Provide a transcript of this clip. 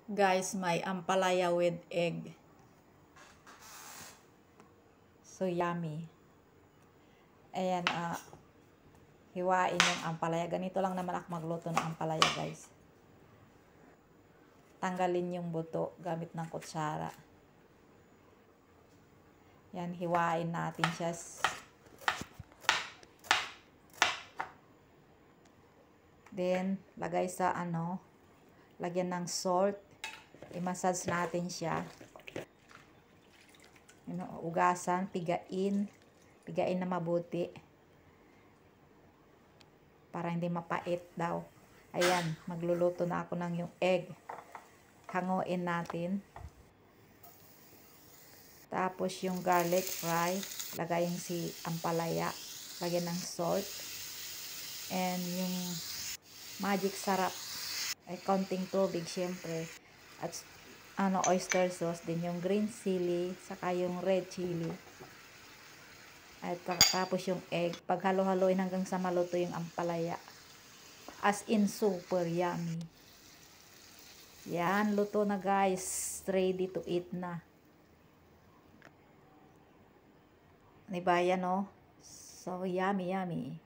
Guys, may ampalaya with egg. So yummy. Ayan, hiwain yung ampalaya. Ganito lang naman ako magluto ng ampalaya, guys. Tanggalin yung buto gamit ng kutsara. Yan, hiwain natin siya. Then, lagay sa lagyan ng salt. I-massage natin siya. Ugasan, pigain na mabuti. Para hindi mapait daw. Ayan, magluluto na ako ng yung egg. Hanguin natin. Tapos yung garlic fry, lagayin si ampalaya. Lagyan ng salt. And yung magic sarap. Ay konting tubig syempre. At oyster sauce din, yung green chili, saka yung red chili. At tapos yung egg, paghalo-haloin hanggang sa maluto yung ampalaya. As in super yummy. Yan, luto na guys. Ready to eat na. Diba yan, oh? So yummy, yummy.